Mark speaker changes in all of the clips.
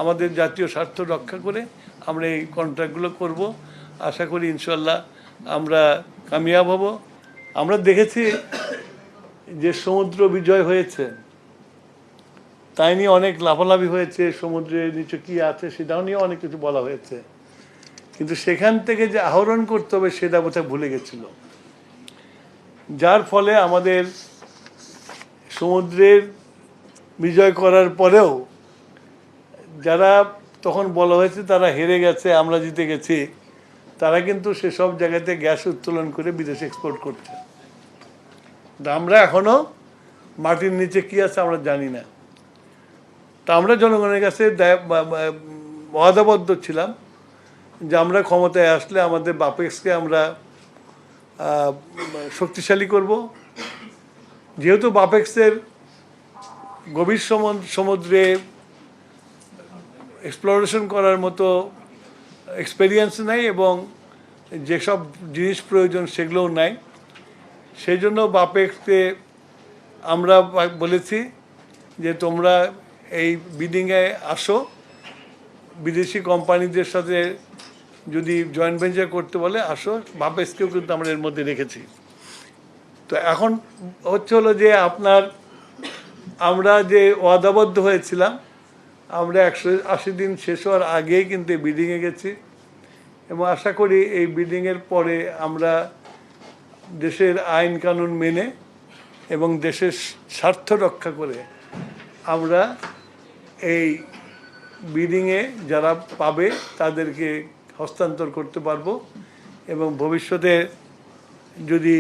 Speaker 1: আমাদের জাতীয় স্বার্থ রক্ষা করে আমরা এই কন্ট্রাক্টগুলো করব। আশা করি ইনশাল্লাহ আমরা কামিয়াব হব। আমরা দেখেছি যে সমুদ্র বিজয় হয়েছে, তাই নিয়ে অনেক লাফালাফি হয়েছে, সমুদ্রের নিচে কি আছে সেটাও নিয়ে অনেক কিছু বলা হয়েছে, কিন্তু সেখান থেকে যে আহরণ করতে হবে সেটা বোধহয় ভুলে গেছিল, যার ফলে আমাদের সমুদ্রের বিজয় করার পরেও যারা তখন বলা হয়েছে তারা হেরে গেছে, আমরা জিতে গেছি, তারা কিন্তু সেসব জায়গাতে গ্যাস উত্তোলন করে বিদেশে এক্সপোর্ট করছে। আমরা এখনো মাটির নিচে কি আছে আমরা জানি না। তা আমরা জনগণের কাছে ওয়াদাবদ্ধ ছিলাম যে আমরা ক্ষমতায় আসলে আমাদের বাপেক্সকে আমরা শক্তিশালী করব। যেহেতু বাপেক্সের গভীর সমুদ্রে এক্সপ্লোরেশন করার মতো এক্সপেরিয়েন্স নাই এবং যেসব জিনিস প্রয়োজন সেগুলোও নাই, সেই জন্য বাপেক্সকে আমরা বলেছি যে তোমরা এই বিডিংয়ে আসো, বিদেশি কোম্পানিদের সাথে যদি জয়েন্ট ভেঞ্চার করতে বলে আসো। বাপেক্সকেও কিন্তু আমরা এর মধ্যে রেখেছি। তো এখন হলো যে আমরা যে ওয়াদাবদ্ধ হয়েছিলাম, আমরা 180 দিন শেষ হওয়ার আগেই কিন্তু বিডিংয়ে গেছি এবং আশা করি এই বিডিংয়ের পরে আমরা দেশের আইন কানুন মেনে এবং দেশের স্বার্থ রক্ষা করে আমরা এই বিডিংয়ে যারা পাবে তাদেরকে হস্তান্তর করতে পারবো এবং ভবিষ্যতে যদি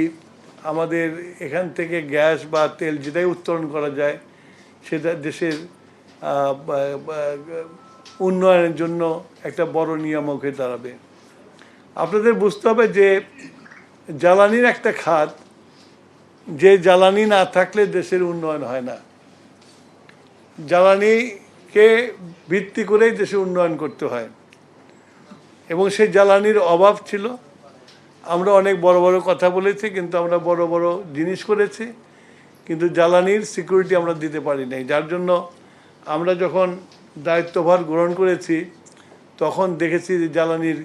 Speaker 1: আমাদের এখান থেকে গ্যাস বা তেল যেটাই উত্তোলন করা যায় সেটা দেশের উন্নয়নের জন্য একটা বড় নিয়ামক হয়ে দাঁড়াবে। আপনাদের বুঝতে হবে যে জ্বালানির একটা খাত, যে জ্বালানি না থাকলে দেশের উন্নয়ন হয় না। জ্বালানিকে ভিত্তি করেই দেশের উন্নয়ন করতে হয় এবং সেই জ্বালানির অভাব ছিল। আমরা অনেক বড় বড় কথা বলেছি, কিন্তু আমরা বড় বড় জিনিস করেছি, কিন্তু জ্বালানির সিকিউরিটি আমরা দিতে পারি নাই। যার জন্য আমরা যখন দায়িত্বভার গ্রহণ করেছি তখন দেখেছি যে জ্বালানির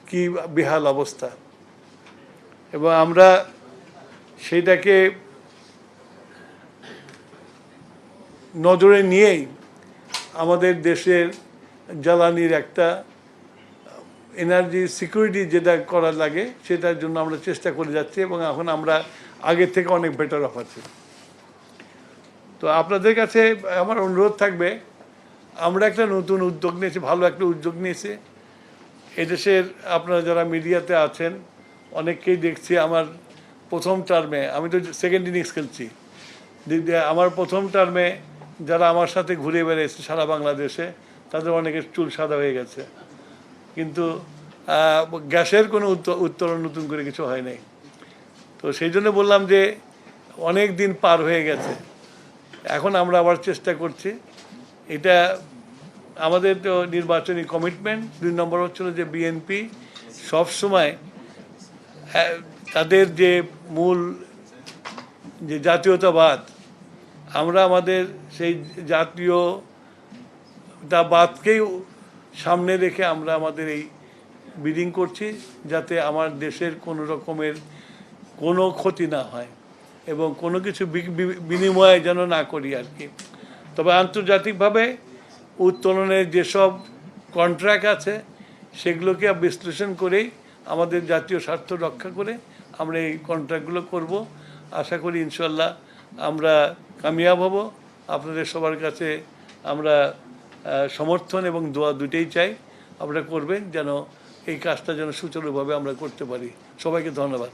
Speaker 1: কি বেহাল অবস্থা এবং আমরা সেটাকে নজরে নিয়েই আমাদের দেশের জ্বালানির একটা এনার্জি সিকিউরিটি যেটা করা লাগে সেটার জন্য আমরা চেষ্টা করে যাচ্ছি এবং এখন আমরা আগের থেকে অনেক বেটার অফ আছি। তো আপনাদের কাছে আমার অনুরোধ থাকবে, আমরা একটা নতুন উদ্যোগ নিয়েছি, ভালো একটা উদ্যোগ নিয়েছি। এদেশের আপনারা যারা মিডিয়াতে আছেন অনেককেই দেখছি আমার প্রথম টার্মে, আমি তো সেকেন্ড ইনিংস খেলছি, আমার প্রথম টার্মে যারা আমার সাথে ঘুরে বেড়েছে সারা বাংলাদেশে তাদের অনেকের চুল সাদা হয়ে গেছে, কিন্তু গ্যাসের কোনো উত্তোলন নতুন করে কিছু হয় নাই। তো সেই জন্য বললাম যে অনেক দিন পার হয়ে গেছে, এখন আমরা আবার চেষ্টা করছি। এটা আমাদের তো নির্বাচনী কমিটমেন্ট। 2 নম্বর হচ্ছিল যে বিএনপি সবসময় তাদের যে মূল যে জাতীয়তাবাদ, আমরা আমাদের সেই জাতীয়তাবাদকেই সামনে রেখে আমরা আমাদের এই বিডিং করছি, যাতে আমার দেশের কোনো রকমের কোনো ক্ষতি না হয় এবং কোনো কিছু বিনিময় যেন না করি আর কি। তবে আন্তর্জাতিকভাবে উত্তোলনের যেসব কন্ট্রাক্ট আছে সেগুলোকে বিশ্লেষণ করেই আমাদের জাতীয় স্বার্থ রক্ষা করে আমরা এই কন্ট্রাক্টগুলো করব। আশা করি ইনশাল্লাহ আমরা কামিয়াব হব। আপনাদের সবার কাছে আমরা সমর্থন এবং দোয়া দুটেই চাই। আপনারা করবেন যেন এই কাজটা যেন সুচারুভাবে আমরা করতে পারি। সবাইকে ধন্যবাদ।